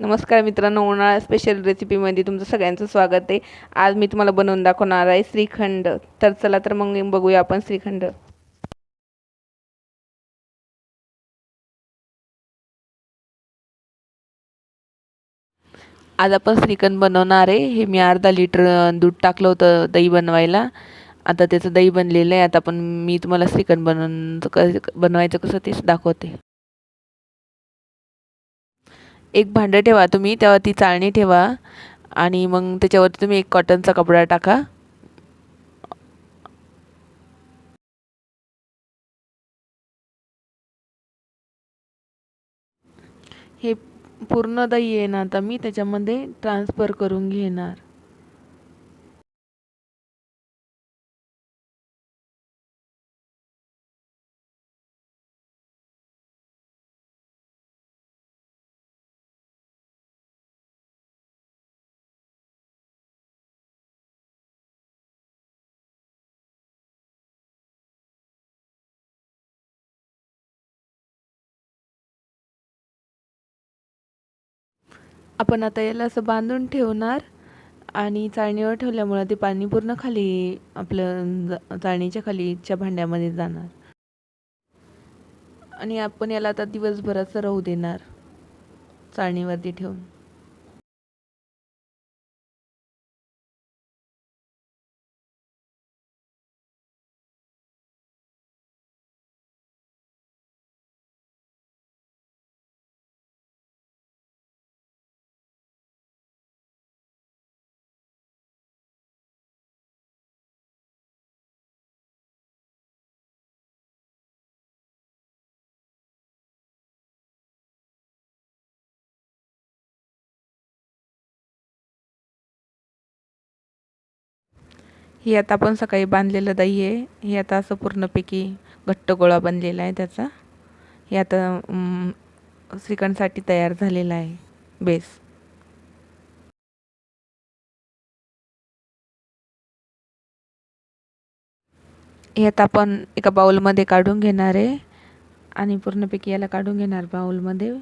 नमस्कार मित्रांनो, उन्हाळा स्पेशल रेसिपीमध्ये तुमचं सगळ्यांचं स्वागत आहे. आज मी तुम्हाला बनवून दाखवणार आहे श्रीखंड. तर चला तर मग बघूया आपण श्रीखंड. आज आपण श्रीखंड बनवणार आहे. हे मी अर्धा लिटर दूध टाकलं होतं दही बनवायला. आता त्याचं दही बनलेलं आहे. आता मी तुम्हाला श्रीखंड बनवायचं कसं तेच दाखवते. एक भांडं ठेवा तुम्ही, तेव्हा ती चाळणी ठेवा आणि मग त्याच्यावरती तुम्ही एक कॉटनचा कपडा टाका. हे पूर्ण दही आहे ना, आता मी त्याच्यामध्ये ट्रान्सफर करून घेणार. आपण आता याला असं बांधून ठेवणार आणि चाळणीवर ठेवल्यामुळे ते पाणी पूर्ण खाली आपलं चाळणीच्या खालीच्या भांड्यामध्ये जाणार. आणि आपण याला आता दिवसभर असं राहू देणार चाळणीवरती ठेवून. हे आता आपण सकाळी बांधलेलं दही आहे. हे आता असं पूर्णपैकी घट्ट गोळा बनलेला आहे त्याचा. हे आता श्रीखंडसाठी तयार झालेला आहे बेस. हे आता आपण एका बाउलमध्ये काढून घेणार आहे आणि पूर्णपैकी याला काढून घेणार बाउलमध्ये.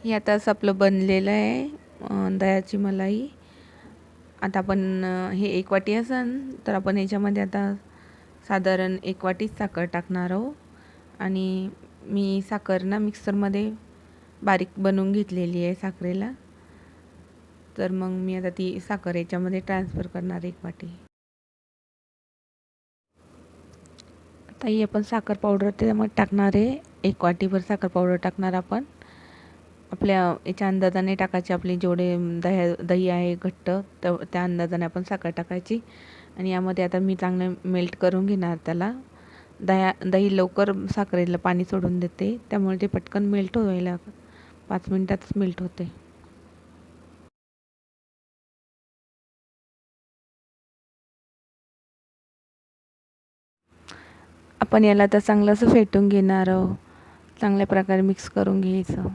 हे आता असं आपलं बनलेलं आहे दह्याची मलाई. आता आपण हे एक वाटी असेल तर आपण याच्यामध्ये आता साधारण एक वाटीच साखर टाकणार आहोत. आणि मी साखर ना मिक्सरमध्ये बारीक बनवून घेतलेली आहे साखरेला. तर मग मी आता ती साखर याच्यामध्ये ट्रान्सफर करणार एक वाटी. आता ही आपण साखर पावडर त्याच्यामध्ये टाकणार आहे. एक वाटीभर साखर पावडर टाकणार आपण. आपल्या याच्या अंदाजाने टाकायचे. आपले जेवढे दही आहे घट्ट त्या अंदाजाने आपण साखर टाकायची. आणि यामध्ये आता मी चांगलं मेल्ट करून घेणार त्याला. दही लवकर साखरेला पाणी सोडून देते, त्यामुळे ते पटकन मेल्ट व्हायला 5 मिनिटातच मेल्ट होते. आपण याला आता चांगलं असं फेटून घेणार आहोत. चांगल्या प्रकारे मिक्स करून घ्यायचं.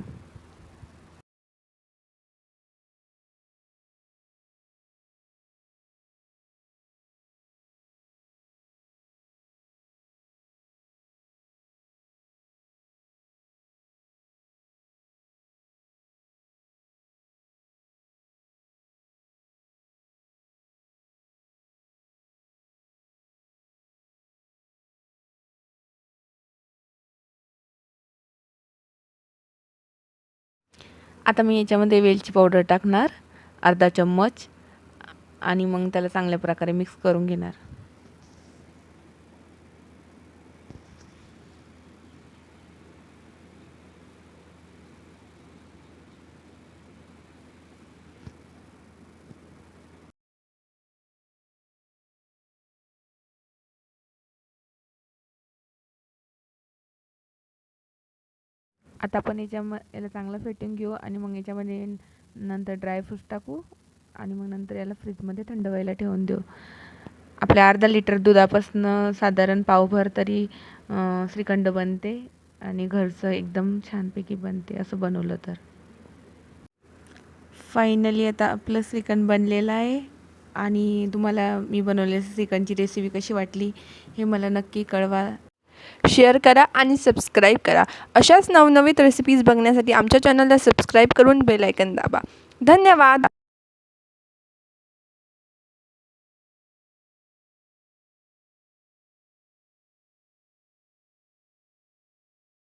आता मी याच्यामध्ये वेलची पावडर टाकणार अर्धा चम्मच आणि मग त्याला चांगल्या प्रकारे मिक्स करून घेणार. आता आपण याला चांगलं फेटून घेऊ आणि मग याच्यामध्ये नंतर ड्रायफ्रूट्स टाकू आणि मग नंतर याला फ्रीजमध्ये थंड व्हायला ठेवून देऊ. आपल्या अर्धा लिटर दुधापासून साधारण पावभर तरी श्रीखंड बनते आणि घरचं एकदम छानपैकी बनते असं बनवलं तर. फायनली आता आपलं श्रीखंड बनलेलं आहे. आणि तुम्हाला मी बनवलेल्या श्रीखंडची रेसिपी कशी वाटली हे मला नक्की कळवा. शेअर करा आणि सबस्क्राईब करा. अशाच नवनवीन रेसिपीज बघण्यासाठी आमच्या चॅनलला सबस्क्राईब करून बेल आयकॉन दाबा. धन्यवाद.